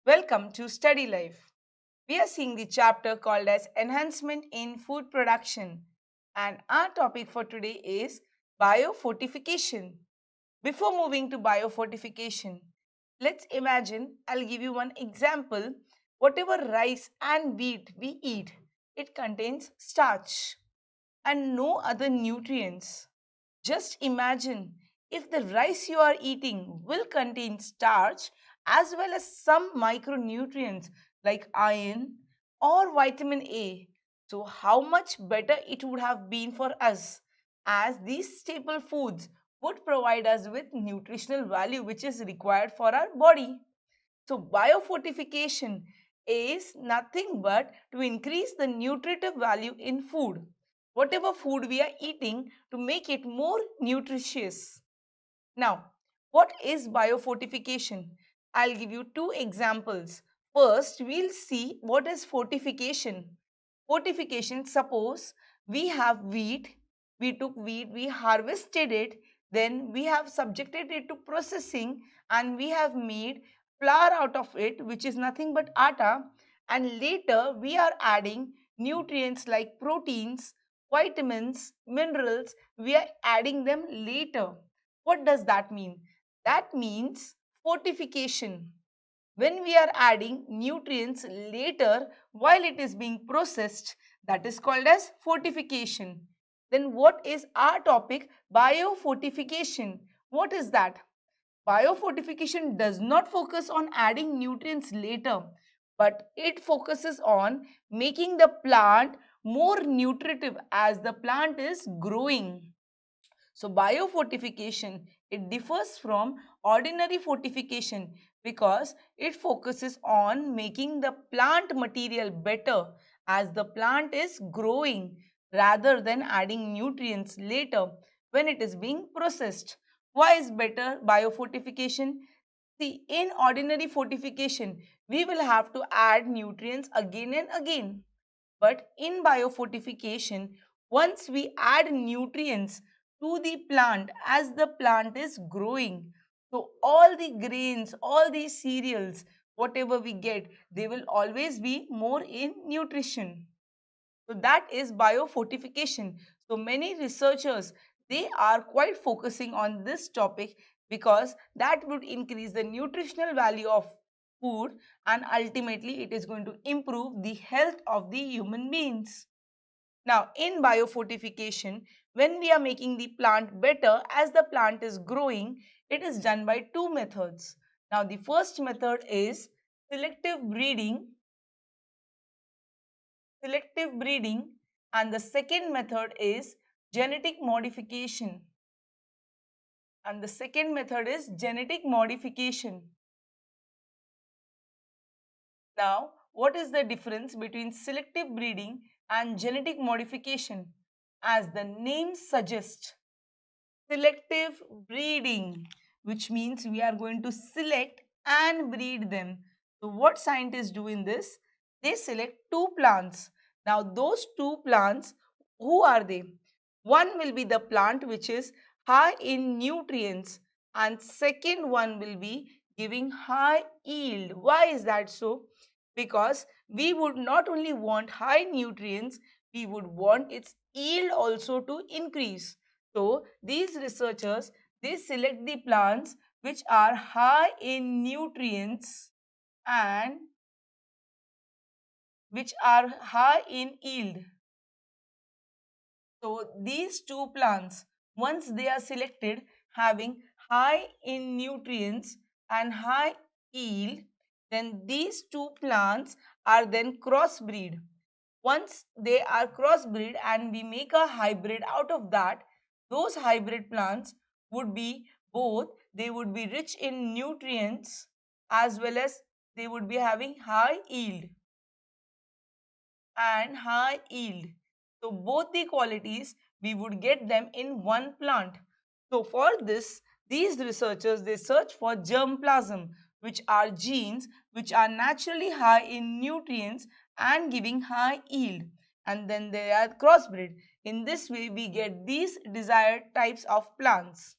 Welcome to Study Life. We are seeing the chapter called as Enhancement in Food Production, and our topic for today is biofortification. Before moving to biofortification, let's imagine I'll give you one example. Whatever rice and wheat we eat, it contains starch and no other nutrients. Just imagine if the rice you are eating will contain starch as well as some micronutrients like iron or vitamin A. So, how much better it would have been for us, as these staple foods would provide us with nutritional value which is required for our body. So, biofortification is nothing but to increase the nutritive value in food, whatever food we are eating, to make it more nutritious. Now, what is biofortification? I'll give you two examples. First, we'll see what is fortification. Fortification, suppose we have wheat, we took wheat, we harvested it, then we have subjected it to processing and we have made flour out of it, which is nothing but atta, and later we are adding nutrients like proteins, vitamins, minerals, we are adding them later. What does that mean? That means fortification. When we are adding nutrients later while it is being processed, that is called as fortification. Then what is our topic? Biofortification. What is that? Biofortification does not focus on adding nutrients later, but it focuses on making the plant more nutritive as the plant is growing. So biofortification, it differs from ordinary fortification because it focuses on making the plant material better as the plant is growing rather than adding nutrients later when it is being processed. Why is better biofortification? See, in ordinary fortification, we will have to add nutrients again and again. But in biofortification, once we add nutrients to the plant as the plant is growing, so all the grains, all the cereals, whatever we get, they will always be more in nutrition. So that is biofortification. So many researchers, they are quite focusing on this topic because that would increase the nutritional value of food and ultimately it is going to improve the health of the human beings. Now, in biofortification, when we are making the plant better as the plant is growing, it is done by two methods. Now, the first method is selective breeding, selective breeding, and the second method is genetic modification. And the second method is genetic modification. Now, what is the difference between selective breeding and genetic modification? As the name suggests, selective breeding, which means we are going to select and breed them. So, what scientists do in this? They select two plants. Now, those two plants, who are they? One will be the plant which is high in nutrients, and second one will be giving high yield. Why is that so? Because we would not only want high nutrients, we would want its yield also to increase. So these researchers, they select the plants which are high in nutrients and which are high in yield. So these two plants, once they are selected having high in nutrients and high yield, then these two plants are then crossbreed. Once they are crossbreed and we make a hybrid out of that, those hybrid plants would be both, they would be rich in nutrients as well as they would be having high yield and high yield. So both the qualities we would get them in one plant. So for this, these researchers, they search for germplasm, which are genes which are naturally high in nutrients and giving high yield, and then they are crossbred. In this way we get these desired types of plants.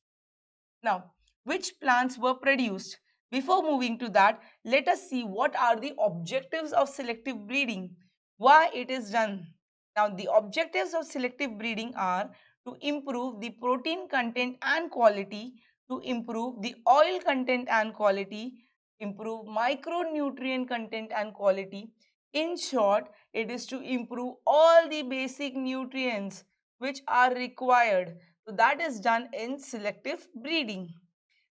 Now, which plants were produced? Before moving to that, let us see what are the objectives of selective breeding, why it is done. Now, the objectives of selective breeding are to improve the protein content and quality, to improve the oil content and quality, improve micronutrient content and quality. In short, it is to improve all the basic nutrients which are required. So that is done in selective breeding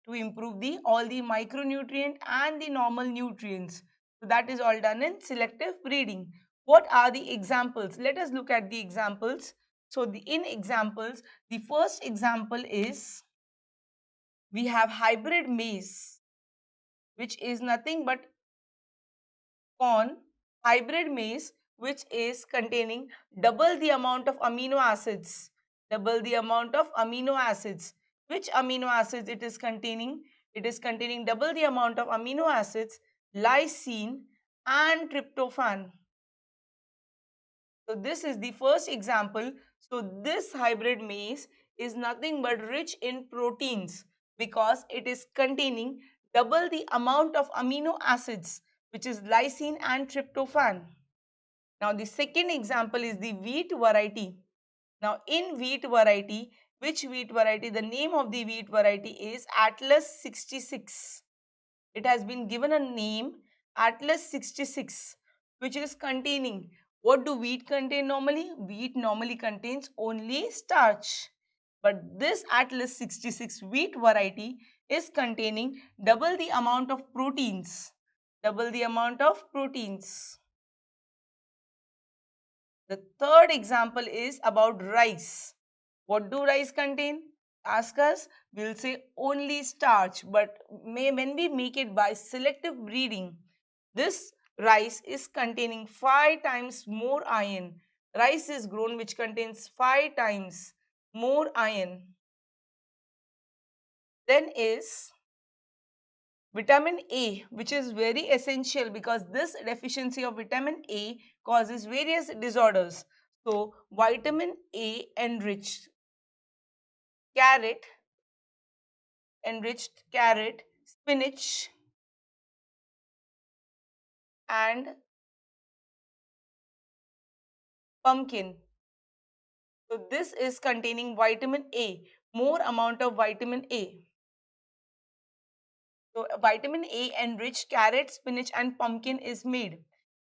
to improve the all the micronutrient and the normal nutrients. So that is all done in selective breeding. What are the examples? Let us look at the examples. So in examples, the first example is we have hybrid maize, which is nothing but corn, hybrid maize, which is containing double the amount of amino acids. Double the amount of amino acids. Which amino acids it is containing? It is containing double the amount of amino acids, lysine and tryptophan. So this is the first example. So this hybrid maize is nothing but rich in proteins because it is containing double the amount of amino acids, which is lysine and tryptophan. Now the second example is the wheat variety. Now in wheat variety, which wheat variety? The name of the wheat variety is Atlas 66. It has been given a name Atlas 66, which is containing, what do wheat contain normally? Wheat normally contains only starch. But this Atlas 66 wheat variety is containing double the amount of proteins. Double the amount of proteins. The third example is about rice. What do rice contain? Ask us, we'll say only starch. But when we make it by selective breeding, this rice is containing 5 times more iron. Rice is grown which contains 5 times more iron. Then is vitamin A, which is very essential because this deficiency of vitamin A causes various disorders. So, vitamin A carrot, enriched carrot, spinach and pumpkin. So, this is containing vitamin A, more amount of vitamin A. So, vitamin A enriched carrot, spinach and pumpkin is made.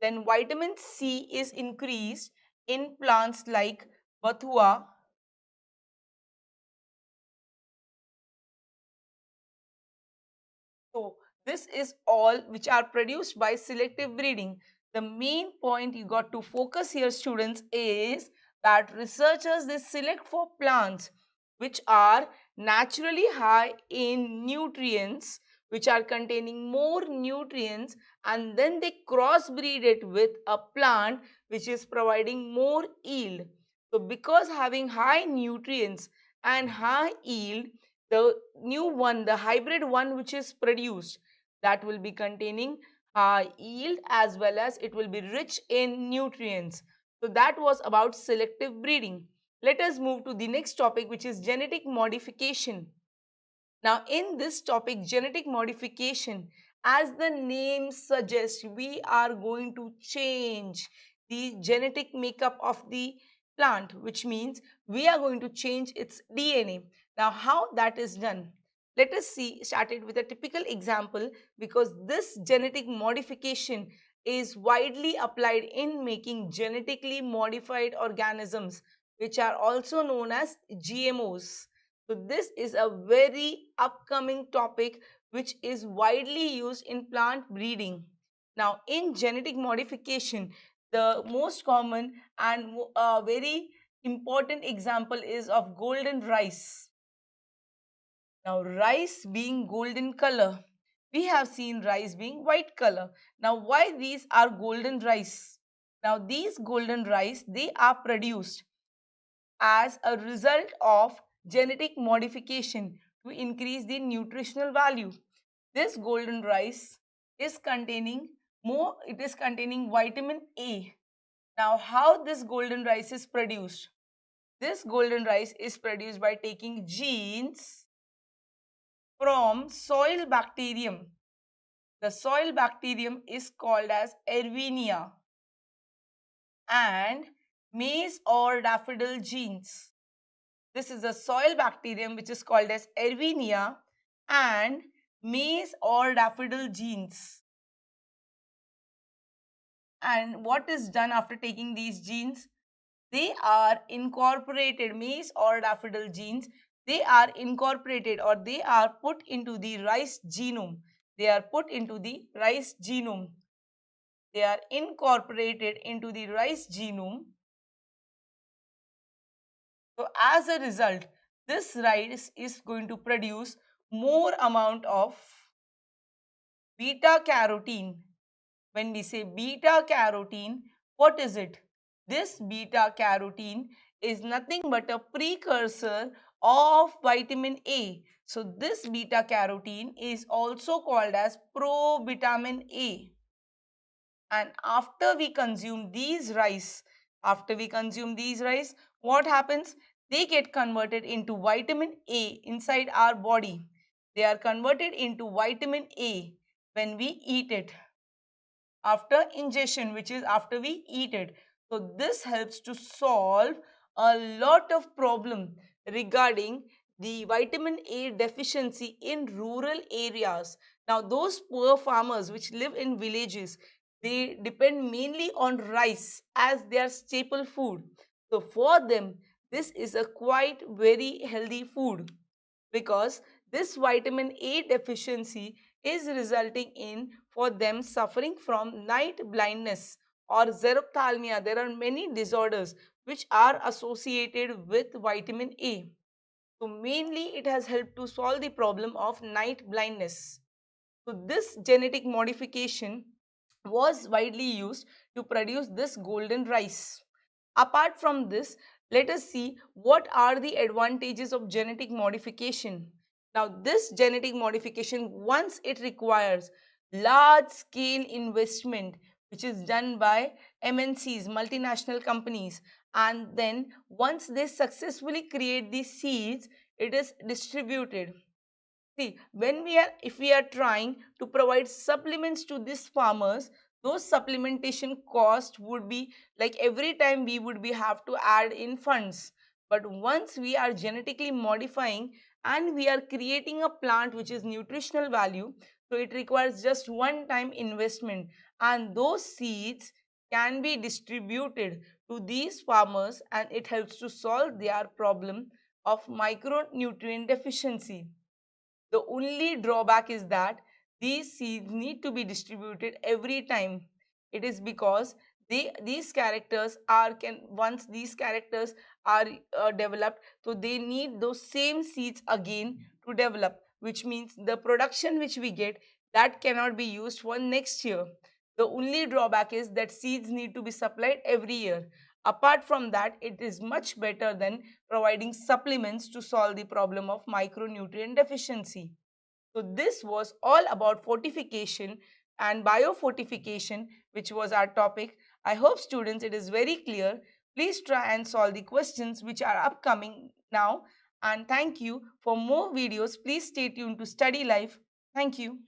Then vitamin C is increased in plants like bathua, so this is all which are produced by selective breeding. The main point you got to focus here, students, is that researchers, they select for plants which are naturally high in nutrients, which are containing more nutrients, and then they crossbreed it with a plant which is providing more yield. So because having high nutrients and high yield, the new one, the hybrid one which is produced, that will be containing high yield as well as it will be rich in nutrients. So that was about selective breeding. Let us move to the next topic, which is genetic modification. Now in this topic, genetic modification, as the name suggests, we are going to change the genetic makeup of the plant, which means we are going to change its DNA. Now how that is done? Let us see, started with a typical example, because this genetic modification is widely applied in making genetically modified organisms, which are also known as GMOs. So this is a very upcoming topic which is widely used in plant breeding. Now in genetic modification, the most common and very important example is of golden rice. Now rice being golden color, we have seen rice being white color. Now why these are golden rice? Now these golden rice, they are produced as a result of genetic modification to increase the nutritional value. This golden rice is containing it is containing vitamin A. Now how this golden rice is produced? This golden rice is produced by taking genes from soil bacterium. The soil bacterium is called as Erwinia and maize or daffodil genes. This is a soil bacterium which is called as Erwinia and maize or daffodil genes. And what is done after taking these genes? They are incorporated, maize or daffodil genes, they are incorporated or they are put into the rice genome. They are put into the rice genome. They are incorporated into the rice genome. So as a result, this rice is going to produce more amount of beta carotene. When we say beta carotene, what is it? This beta carotene is nothing but a precursor of vitamin A. So this beta carotene is also called as provitamin A. And after we consume these rice, what happens? They get converted into vitamin A inside our body. They are converted into vitamin A when we eat it after ingestion, which is after we eat it. So this helps to solve a lot of problem regarding the vitamin A deficiency in rural areas. Now those poor farmers which live in villages, they depend mainly on rice as their staple food. So for them, this is a quite very healthy food because this vitamin A deficiency is resulting in for them suffering from night blindness or xerophthalmia. There are many disorders which are associated with vitamin A. So mainly it has helped to solve the problem of night blindness. So this genetic modification was widely used to produce this golden rice. Apart from this, let us see what are the advantages of genetic modification. Now, this genetic modification, once it requires large scale investment, which is done by MNCs, multinational companies, and then once they successfully create these seeds, it is distributed. See, if we are trying to provide supplements to these farmers, those supplementation cost would be like every time we would be have to add in funds. But once we are genetically modifying and we are creating a plant which is nutritional value, so it requires just one time investment and those seeds can be distributed to these farmers and it helps to solve their problem of micronutrient deficiency. The only drawback is that these seeds need to be distributed every time. It is because these characters are once these characters are developed, so they need those same seeds again to develop, which means the production which we get that cannot be used for next year. The only drawback is that seeds need to be supplied every year. Apart from that, it is much better than providing supplements to solve the problem of micronutrient deficiency. So this was all about fortification and biofortification, which was our topic. I hope students it is very clear. Please try and solve the questions which are upcoming now. And thank you. For more videos, please stay tuned to Study Life. Thank you.